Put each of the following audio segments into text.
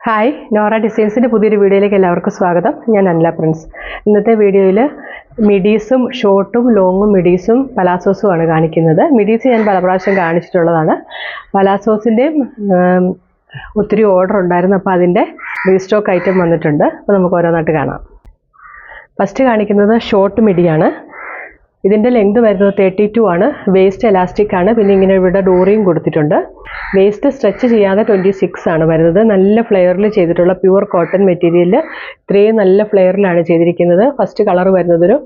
Hi, Nora ഡിസൈൻസിൻ്റെ പുതിയൊരു വീഡിയോയിലേക്ക് എല്ലാവർക്കും സ്വാഗതം. ഞാൻ അനില പ്രിൻസ്. ഇന്നത്തെ വീഡിയോയിൽ മിഡീസും ഷോർട്ടും ലോങ്ങും മിഡീസും പലാസോസും ആണ് കാണിക്കുന്നത്. മിഡീസ് ഞാൻ പല പ്രാവശ്യം കാണിച്ചിട്ടുള്ളതാണ്. പലാസോസിൻ്റെയും ഒത്തിരി ഓർഡർ ഉണ്ടായിരുന്നു, അപ്പോൾ അതിൻ്റെ റീസ്റ്റോക്ക് ഐറ്റം വന്നിട്ടുണ്ട്. അപ്പോൾ നമുക്ക് ഓരോന്നായിട്ട് കാണാം. ഫസ്റ്റ് കാണിക്കുന്നത് ഷോർട്ട് മിഡിയാണ്. ഇതിൻ്റെ ലെങ്ത് വരുന്നത് 32 ആണ്. വേസ്റ്റ് എലാസ്റ്റിക് ആണ്. പിന്നെ ഇങ്ങനെ ഇവിടെ ഡോറിയും കൊടുത്തിട്ടുണ്ട്. വേസ്റ്റ് സ്ട്രെച്ച് ചെയ്യാതെ 26 ആണ് വരുന്നത്. നല്ല ഫ്ലെയറിൽ ചെയ്തിട്ടുള്ള പ്യുവർ കോട്ടൺ മെറ്റീരിയലിൽ ഇത്രയും നല്ല ഫ്ലെയറിലാണ് ചെയ്തിരിക്കുന്നത്. ഫസ്റ്റ് കളർ വരുന്നതൊരു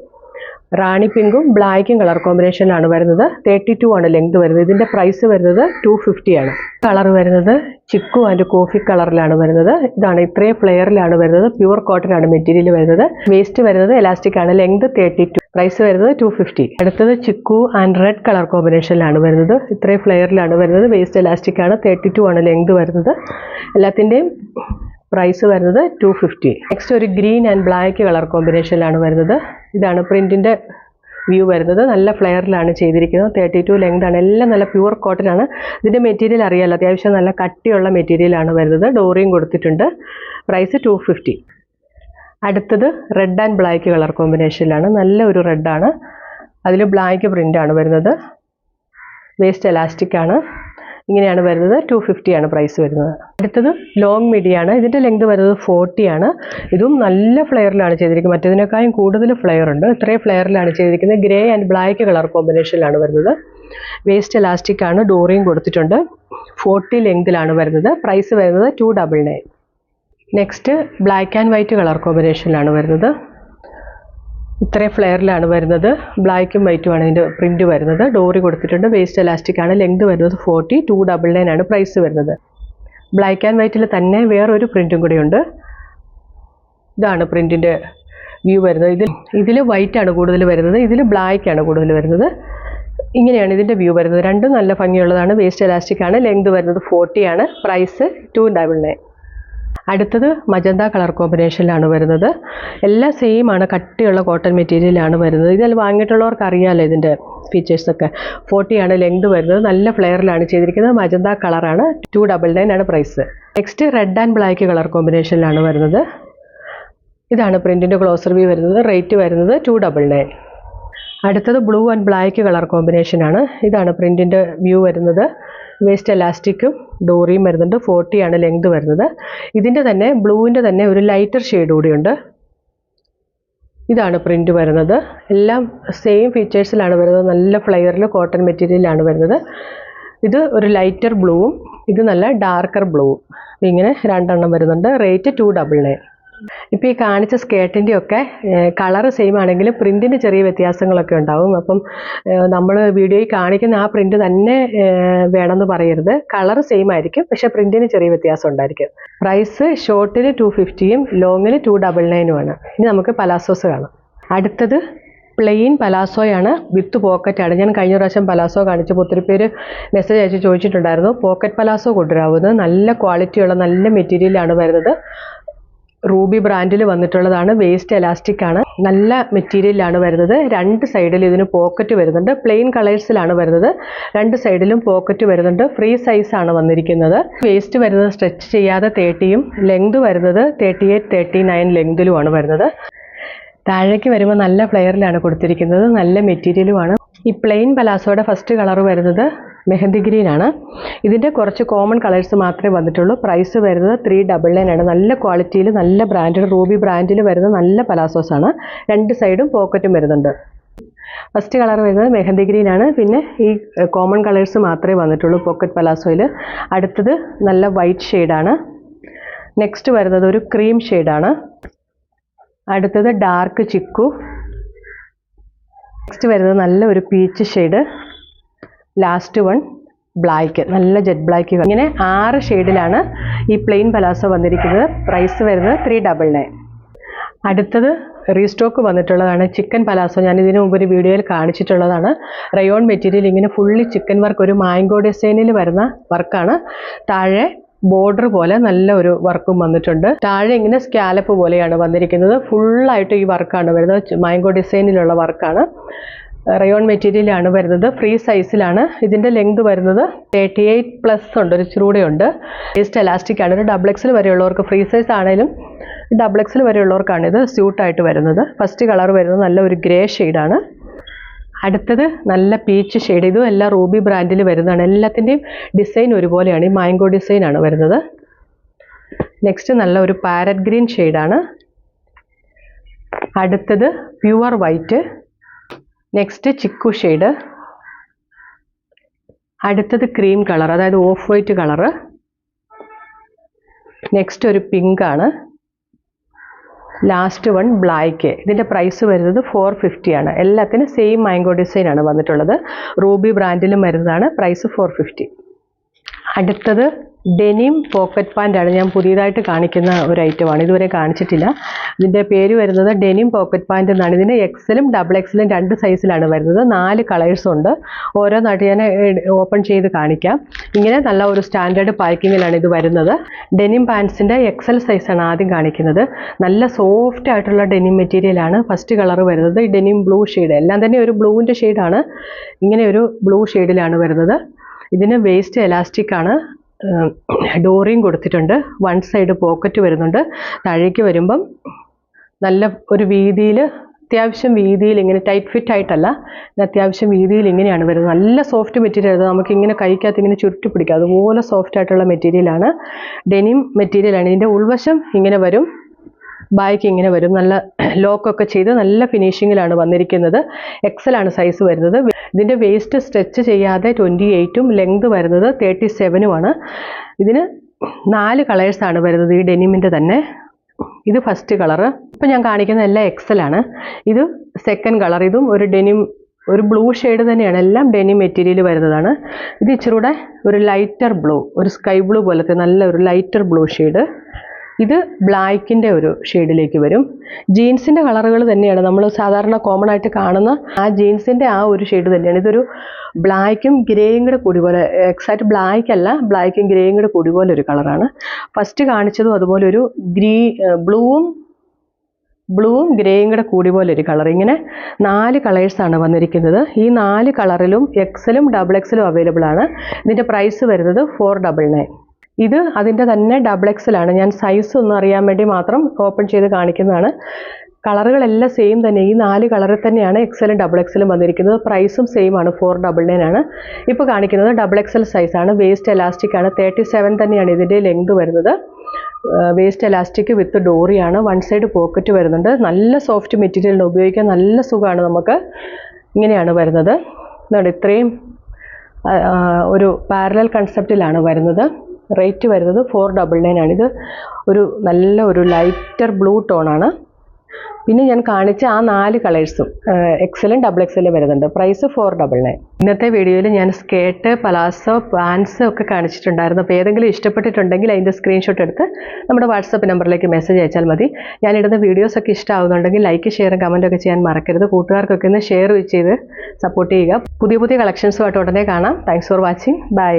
റാണി പിങ്കും ബ്ലാക്കും കളർ കോമ്പിനേഷനിലാണ് വരുന്നത്. 32 ആണ് ലെങ്ത് വരുന്നത്. ഇതിൻ്റെ പ്രൈസ് വരുന്നത് 250 ആണ്. കളർ വരുന്നത് ചിക്കു ആൻഡ് കോഫി കളറിലാണ് വരുന്നത്. ഇതാണ് ഇത്രയും ഫ്ലെയറിലാണ് വരുന്നത്. പ്യുവർ കോട്ടൺ ആണ് മെറ്റീരിയൽ വരുന്നത്. വേസ്റ്റ് വരുന്നത് എലാസ്റ്റിക് ആണ്. ലെങ്ത് 32, പ്രൈസ് വരുന്നത് 250. അടുത്തത് ചിക്കു ആൻഡ് റെഡ് കളർ കോമ്പിനേഷനിലാണ് വരുന്നത്. ഇത്രയും ഫ്ലെയറിലാണ് വരുന്നത്. വേസ്റ്റ് എലാസ്റ്റിക് ആണ്. 32 ആണ് ലെങ്ത് വരുന്നത്. എല്ലാത്തിൻ്റെയും പ്രൈസ് വരുന്നത് 250. നെക്സ്റ്റ് ഒരു ഗ്രീൻ ആൻഡ് ബ്ലാക്ക് കളർ കോമ്പിനേഷനിലാണ് വരുന്നത്. ഇതാണ് പ്രിൻറ്റിൻ്റെ വ്യൂ വരുന്നത്. നല്ല ഫ്ലെയറിലാണ് ചെയ്തിരിക്കുന്നത്. 32 ലെങ്ത് ആണ്. എല്ലാം നല്ല പ്യുവർ കോട്ടൺ ആണ്. ഇതിൻ്റെ മെറ്റീരിയൽ അറിയാമല്ലോ, അത്യാവശ്യം നല്ല കട്ടിയുള്ള മെറ്റീരിയലാണ് വരുന്നത്. ഡോറിയും കൊടുത്തിട്ടുണ്ട്. പ്രൈസ് 250. അടുത്തത് റെഡ് ആൻഡ് ബ്ലാക്ക് കളർ കോമ്പിനേഷനിലാണ്. നല്ല ഒരു റെഡാണ്. അതിൽ ബ്ലാക്ക് പ്രിൻ്റാണ് വരുന്നത്. വേസ്റ്റ് എലാസ്റ്റിക് ആണ്. ഇങ്ങനെയാണ് വരുന്നത്. 250 ആണ് പ്രൈസ് വരുന്നത്. അടുത്തത് ലോങ് മിഡിയാണ്. ഇതിൻ്റെ ലെങ്ത് വരുന്നത് 40 ആണ്. ഇതും നല്ല ഫ്ലെയറിലാണ് ചെയ്തിരിക്കുന്നത്. മറ്റേതിനേക്കാളും കൂടുതൽ ഫ്ലെയർ ഉണ്ട്. ഇത്രയും ഫ്ലെയറിലാണ് ചെയ്തിരിക്കുന്നത്. ഗ്രേ ആൻഡ് ബ്ലാക്ക് കളർ കോമ്പിനേഷനിലാണ് വരുന്നത്. വേസ്റ്റ് എലാസ്റ്റിക് ആണ്. ഡോറിയും കൊടുത്തിട്ടുണ്ട്. 40 ലെങ്തിലാണ് വരുന്നത്. പ്രൈസ് വരുന്നത് 299. Next black and white colour കോമ്പിനേഷനിലാണ് വരുന്നത്. ഇത്രയും ഫ്ലെയറിലാണ് വരുന്നത്. ബ്ലാക്കും വൈറ്റും ആണ് ഇതിൻ്റെ പ്രിൻറ്റ് വരുന്നത്. ഡോറി കൊടുത്തിട്ടുണ്ട്. വേസ്റ്റ് എലാസ്റ്റിക് ആണ്. ലെങ്ത് വരുന്നത് 40, 299 ആണ് പ്രൈസ് വരുന്നത്. ബ്ലാക്ക് ആൻഡ് വൈറ്റിൽ തന്നെ വേറൊരു പ്രിൻറ്റും കൂടിയുണ്ട്. ഇതാണ് പ്രിൻറ്റിൻ്റെ വ്യൂ വരുന്നത്. ഇതിൽ വൈറ്റ് ആണ് കൂടുതൽ വരുന്നത്. ഇതിൽ ബ്ലാക്ക് ആണ് കൂടുതൽ വരുന്നത്. ഇങ്ങനെയാണ് ഇതിൻ്റെ വ്യൂ വരുന്നത്. രണ്ടും നല്ല ഭംഗിയുള്ളതാണ്. വേസ്റ്റ് എലാസ്റ്റിക് ആണ്. ലെങ്ത് വരുന്നത് 40 ആണ്. പ്രൈസ് 299. അടുത്തത് മജന്ത കളർ കോമ്പിനേഷനിലാണ് വരുന്നത്. എല്ലാം സെയിം ആണ്. കട്ടിയുള്ള കോട്ടൺ മെറ്റീരിയലാണ് വരുന്നത്. ഇതിൽ വാങ്ങിയിട്ടുള്ളവർക്ക് അറിയാമല്ലോ ഇതിൻ്റെ ഫീച്ചേഴ്സൊക്കെ. 40 ആണ് ലെങ്ത് വരുന്നത്. നല്ല ഫ്ലെയറിലാണ് ചെയ്തിരിക്കുന്നത്. മജന്ത കളറാണ്. 299 ആണ് price. Next red and black colour കോമ്പിനേഷനിലാണ് വരുന്നത്. ഇതാണ് പ്രിൻറ്റിൻ്റെ ക്ലോസർ വ്യൂ വരുന്നത്. റേറ്റ് വരുന്നത് 299. അടുത്തത് ബ്ലൂ ആൻഡ് ബ്ലാക്ക് കളർ കോമ്പിനേഷനാണ്. ഇതാണ് പ്രിൻറ്റിൻ്റെ വ്യൂ വരുന്നത്. വേസ്റ്റ് എലാസ്റ്റിക്കും ഡോറിയും വരുന്നുണ്ട്. 40 ആണ് ലെങ്ത് വരുന്നത്. ഇതിൻ്റെ തന്നെ ബ്ലൂവിൻ്റെ തന്നെ ഒരു ലൈറ്റർ ഷെയ്ഡ് കൂടിയുണ്ട്. ഇതാണ് പ്രിൻറ്റ് വരുന്നത്. എല്ലാം സെയിം ഫീച്ചേഴ്സിലാണ് വരുന്നത്. നല്ല ഫ്ലെയറിൽ കോട്ടൺ മെറ്റീരിയലാണ് വരുന്നത്. ഇത് ഒരു ലൈറ്റർ ബ്ലൂവും ഇത് നല്ല ഡാർക്കർ ബ്ലൂവും. ഇങ്ങനെ രണ്ടെണ്ണം വരുന്നുണ്ട്. റേറ്റ് 299. ഇപ്പോൾ ഈ കാണിച്ച സ്കേർട്ടിൻ്റെ ഒക്കെ കളറ് സെയിം ആണെങ്കിലും പ്രിൻറ്റിന് ചെറിയ വ്യത്യാസങ്ങളൊക്കെ ഉണ്ടാവും. അപ്പം നമ്മൾ വീഡിയോയിൽ കാണിക്കുന്ന ആ പ്രിൻറ്റ് തന്നെ വേണമെന്ന് പറയരുത്. കളറ് സെയിം ആയിരിക്കും, പക്ഷേ പ്രിൻറ്റിന് ചെറിയ വ്യത്യാസം ഉണ്ടായിരിക്കും. പ്രൈസ് ഷോർട്ടിന് 250യും ലോങ്ങിന് 299 ആണ്. ഇനി നമുക്ക് പലാസോസ് കാണാം. അടുത്തത് പ്ലെയിൻ പലാസോയാണ്. വിത്ത് പോക്കറ്റാണ്. ഞാൻ കഴിഞ്ഞ പ്രാവശ്യം പലാസോ കാണിച്ചപ്പോൾ ഒത്തിരി പേര് മെസ്സേജ് അയച്ച് ചോദിച്ചിട്ടുണ്ടായിരുന്നു പോക്കറ്റ് പലാസോ കൊണ്ടുവരാവുന്നത്. നല്ല ക്വാളിറ്റിയുള്ള നല്ല മെറ്റീരിയലാണ് വരുന്നത്. റൂബി ബ്രാൻഡിൽ വന്നിട്ടുള്ളതാണ്. വേസ്റ്റ് എലാസ്റ്റിക് ആണ്. നല്ല മെറ്റീരിയലാണ് വരുന്നത്. രണ്ട് സൈഡിൽ ഇതിന് പോക്കറ്റ് വരുന്നുണ്ട്. പ്ലെയിൻ കളേഴ്സിലാണ് വരുന്നത്. രണ്ട് സൈഡിലും പോക്കറ്റ് വരുന്നുണ്ട്. ഫ്രീ സൈസാണ് വന്നിരിക്കുന്നത്. വേസ്റ്റ് വരുന്നത് സ്ട്രെച്ച് ചെയ്യാതെ 30യും ലെങ്ത് വരുന്നത് 38, 39 ലെങ്തിലുമാണ് വരുന്നത്. താഴേക്ക് വരുമ്പോൾ നല്ല ഫ്ലെയറിലാണ് കൊടുത്തിരിക്കുന്നത്. നല്ല മെറ്റീരിയലുമാണ്. ഈ പ്ലെയിൻ പലാസോയുടെ ഫസ്റ്റ് കളർ വരുന്നത് മെഹന്തി ഗ്രീൻ ആണ്. ഇതിൻ്റെ കുറച്ച് കോമൺ കളേഴ്സ് മാത്രമേ വന്നിട്ടുള്ളൂ. പ്രൈസ് വരുന്നത് 399 ആണ്. നല്ല ക്വാളിറ്റിയിൽ നല്ല ബ്രാൻഡ് റൂബി ബ്രാൻഡിൽ വരുന്ന നല്ല പലാസോസ് ആണ്. രണ്ട് സൈഡും പോക്കറ്റും വരുന്നുണ്ട്. ഫസ്റ്റ് കളർ വരുന്നത് മെഹന്തി ഗ്രീൻ ആണ്. പിന്നെ ഈ കോമൺ കളേഴ്സ് മാത്രമേ വന്നിട്ടുള്ളൂ പോക്കറ്റ് പലാസോയിൽ. അടുത്തത് നല്ല വൈറ്റ് ഷെയ്ഡാണ്. നെക്സ്റ്റ് വരുന്നത് ഒരു ക്രീം ഷെയ്ഡാണ്. അടുത്തത് ഡാർക്ക് ചിക്കു. നെക്സ്റ്റ് വരുന്നത് നല്ല ഒരു peach shade. Last one black, നല്ല ജെറ്റ് ബ്ലാക്ക്. ഇങ്ങനെ 6 ഷെയ്ഡിലാണ് ഈ പ്ലെയിൻ പലാസോ വന്നിരിക്കുന്നത്. പ്രൈസ് വരുന്നത് 399. അടുത്തത് റീസ്റ്റോക്ക് വന്നിട്ടുള്ളതാണ് ചിക്കൻ പലാസോ. ഞാൻ ഇതിനു മുമ്പ് ഒരു വീഡിയോയിൽ കാണിച്ചിട്ടുള്ളതാണ്. റയോൺ മെറ്റീരിയൽ ഇങ്ങനെ ഫുള്ളി ചിക്കൻ വർക്ക്, ഒരു മാംഗോ ഡിസൈനിൽ വരുന്ന വർക്കാണ്. താഴെ ബോർഡർ പോലെ നല്ല ഒരു വർക്കും വന്നിട്ടുണ്ട്. താഴെ ഇങ്ങനെ സ്കാലപ്പ് പോലെയാണ് വന്നിരിക്കുന്നത്. ഫുള്ളായിട്ട് ഈ വർക്കാണ് വരുന്നത്. മാംഗോ ഡിസൈനിലുള്ള വർക്കാണ്. റയോൺ മെറ്റീരിയലാണ് വരുന്നത്. ഫ്രീ സൈസിലാണ്. ഇതിൻ്റെ ലെങ്ത് വരുന്നത് 38+ ഉണ്ട്, ഒരു ഇച്ചിരി ഉണ്ട്. വേസ്റ്റ് എലാസ്റ്റിക് ആണ്. ഒരു XXL വരെയുള്ളവർക്ക്, ഫ്രീ സൈസ് ആണെങ്കിലും XXL വരെയുള്ളവർക്കാണ് ഇത് സ്യൂട്ടായിട്ട് വരുന്നത്. ഫസ്റ്റ് കളർ വരുന്നത് നല്ല ഒരു ഗ്രേ ഷെയ്ഡാണ്. അടുത്തത് നല്ല പീച്ച് ഷെയ്ഡ്. ഇതും എല്ലാം റൂബി ബ്രാൻഡിൽ വരുന്നതാണ്. എല്ലാത്തിൻ്റെയും ഡിസൈൻ ഒരുപോലെയാണ്. ഈ മാംഗോ ഡിസൈനാണ് വരുന്നത്. നെക്സ്റ്റ് നല്ല ഒരു പാരറ്റ് ഗ്രീൻ ഷെയ്ഡാണ്. അടുത്തത് pure white. Next chikoo shade. അടുത്തത് ക്രീം കളർ, അതായത് ഓഫ് വൈറ്റ് കളറ്. നെക്സ്റ്റ് ഒരു പിങ്ക് ആണ്. Last one black. ഇതിൻ്റെ പ്രൈസ് വരുന്നത് 450 ആണ്. എല്ലാത്തിനും സെയിം മാംഗോ ഡിസൈൻ ആണ് വന്നിട്ടുള്ളത്. റൂബി ബ്രാൻഡിലും വരുന്നതാണ്. പ്രൈസ് 450. അടുത്തത് ഡെനിം പോക്കറ്റ് പാൻ്റാണ്. ഞാൻ പുതിയതായിട്ട് കാണിക്കുന്ന ഒരു ഐറ്റമാണ്, ഇതുവരെ കാണിച്ചിട്ടില്ല. ഇതിൻ്റെ പേര് വരുന്നത് ഡെനിം പോക്കറ്റ് പാൻ്റ് എന്നാണ്. ഇതിന് XLും XXLും 2 സൈസിലാണ് വരുന്നത്. 4 കളേഴ്സും ഉണ്ട്. ഓരോന്നായിട്ട് ഞാൻ ഓപ്പൺ ചെയ്ത് കാണിക്കാം. ഇങ്ങനെ നല്ല ഒരു സ്റ്റാൻഡേർഡ് പാക്കിങ്ങിലാണ് ഇത് വരുന്നത്. ഡെനിം പാൻസിൻ്റെ XL സൈസാണ് ആദ്യം കാണിക്കുന്നത്. നല്ല സോഫ്റ്റ് ആയിട്ടുള്ള ഡെനിം മെറ്റീരിയലാണ്. ഫസ്റ്റ് കളർ വരുന്നത് ഈ ഡെനിം ബ്ലൂ ഷെയ്ഡ്. എല്ലാം തന്നെ ഒരു ബ്ലൂവിൻ്റെ ഷെയ്ഡാണ്. ഇങ്ങനെ ഒരു ബ്ലൂ ഷെയ്ഡിലാണ് വരുന്നത്. ഇതിന് വേസ്റ്റ് എലാസ്റ്റിക് ആണ്. ഡോറിയും കൊടുത്തിട്ടുണ്ട്. വൺ സൈഡ് പോക്കറ്റ് വരുന്നുണ്ട്. താഴേക്ക് വരുമ്പം നല്ല ഒരു വീതിയിൽ, അത്യാവശ്യം വീതിയിൽ, ഇങ്ങനെ ടൈറ്റ് ഫിറ്റ് ആയിട്ടല്ല, അത്യാവശ്യം വീതിയിൽ ഇങ്ങനെയാണ് വരുന്നത്. നല്ല സോഫ്റ്റ് മെറ്റീരിയൽ. നമുക്കിങ്ങനെ കൈക്കകത്ത് ഇങ്ങനെ ചുരുട്ടി പിടിക്കാം, അതുപോലെ സോഫ്റ്റ് ആയിട്ടുള്ള മെറ്റീരിയലാണ്. ഡെനിം മെറ്റീരിയലാണ്. ഇതിൻ്റെ ഉൾവശം ഇങ്ങനെ വരും, ബാക്ക് ഇങ്ങനെ വരും. നല്ല ലോക്കൊക്കെ ചെയ്ത് നല്ല ഫിനിഷിങ്ങിലാണ് വന്നിരിക്കുന്നത്. XL ആണ് സൈസ് വരുന്നത്. ഇതിൻ്റെ വേസ്റ്റ് സ്ട്രെച്ച് ചെയ്യാതെ 28ഉം ലെങ്ത് വരുന്നത് 37ഉമാണ്. ഇതിന് 4 കളേഴ്സാണ് വരുന്നത് ഈ ഡെനിമിൻ്റെ തന്നെ. ഇത് ഫസ്റ്റ് കളറ്. ഇപ്പം ഞാൻ കാണിക്കുന്ന എല്ലാം XL ആണ്. ഇത് സെക്കൻഡ് കളർ. ഇതും ഒരു ഡെനിം, ഒരു ബ്ലൂ ഷെയ്ഡ് തന്നെയാണ്. എല്ലാം ഡെനിം മെറ്റീരിയൽ വരുന്നതാണ്. ഇത് ഇച്ചിരൂടെ ഒരു ലൈറ്റർ ബ്ലൂ, ഒരു സ്കൈ ബ്ലൂ പോലത്തെ നല്ല ഒരു ലൈറ്റർ ബ്ലൂ ഷെയ്ഡ്. ഇത് ബ്ലാക്കിൻ്റെ ഒരു ഷെയ്ഡിലേക്ക് വരും. ജീൻസിൻ്റെ കളറുകൾ തന്നെയാണ് നമ്മൾ സാധാരണ കോമൺ ആയിട്ട് കാണുന്ന ആ ജീൻസിൻ്റെ ആ ഒരു ഷെയ്ഡ് തന്നെയാണ്. ഇതൊരു ബ്ലാക്കും ഗ്രേയും കൂടെ കൂടി പോലെ, എക്സാക്റ്റ് ബ്ലാക്ക് അല്ല, ബ്ലാക്കും ഗ്രേയും കൂടെ കൂടി പോലെ ഒരു കളറാണ്. ഫസ്റ്റ് കാണിച്ചതും അതുപോലെ ഒരു ബ്ലൂവും ഗ്രേയും കൂടെ കൂടി പോലെ ഒരു കളർ. ഇങ്ങനെ 4 കളേഴ്സാണ് വന്നിരിക്കുന്നത്. ഈ 4 കളറിലും XLും XXLും അവൈലബിൾ ആണ്. ഇതിൻ്റെ പ്രൈസ് വരുന്നത് 499. ഇത് അതിൻ്റെ തന്നെ XXL ആണ്. ഞാൻ സൈസ് ഒന്ന് അറിയാൻ വേണ്ടി മാത്രം ഓപ്പൺ ചെയ്ത് കാണിക്കുന്നതാണ്. കളറുകളെല്ലാം സെയിം തന്നെ. ഈ 4 കളറിൽ തന്നെയാണ് XLും XXLും വന്നിരിക്കുന്നത്. പ്രൈസും സെയിം ആണ്, 499 ആണ്. ഇപ്പോൾ കാണിക്കുന്നത് XXL സൈസാണ്. വേസ്റ്റ് എലാസ്റ്റിക് ആണ്. 37 തന്നെയാണ് ഇതിൻ്റെ ലെങ്ത് വരുന്നത്. വേസ്റ്റ് എലാസ്റ്റിക് വിത്ത് ഡോറിയാണ്. വൺ സൈഡ് പോക്കറ്റ് വരുന്നുണ്ട്. നല്ല സോഫ്റ്റ് മെറ്റീരിയൽ, ഉപയോഗിക്കാൻ നല്ല സുഖമാണ് നമുക്ക്. ഇങ്ങനെയാണ് വരുന്നത്. ഇത്രയും ഒരു പാരലൽ കൺസെപ്റ്റിലാണ് വരുന്നത്. റേറ്റ് വരുന്നത് 499 ആണ്. ഇത് ഒരു നല്ല ഒരു ലൈറ്റർ ബ്ലൂ ടോണാണ്. പിന്നെ ഞാൻ കാണിച്ച ആ 4 കളേഴ്സും XLും XXLും വരുന്നുണ്ട്. പ്രൈസ് 499. ഇന്നത്തെ വീഡിയോയിൽ ഞാൻ സ്കേർട്ട്, പലാസോ, പാൻസ് ഒക്കെ കാണിച്ചിട്ടുണ്ടായിരുന്നു. അപ്പോൾ ഏതെങ്കിലും ഇഷ്ടപ്പെട്ടിട്ടുണ്ടെങ്കിൽ അതിൻ്റെ സ്ക്രീൻഷോട്ട് എടുത്ത് നമ്മുടെ വാട്സപ്പ് നമ്പറിലേക്ക് മെസ്സേജ് അയച്ചാൽ മതി. ഞാനിടുന്ന വീഡിയോസൊക്കെ ഇഷ്ടമാകുന്നുണ്ടെങ്കിൽ ലൈക്ക്, ഷെയറും കമൻറ്റൊക്കെ ചെയ്യാൻ മറക്കരുത്. കൂട്ടുകാർക്കൊക്കെ ഒന്ന് ഷെയർ ചെയ്ത് സപ്പോർട്ട് ചെയ്യുക. പുതിയ കളക്ഷൻസുമായിട്ട് ഉടനെ കാണാം. Thanks for watching. ബൈ.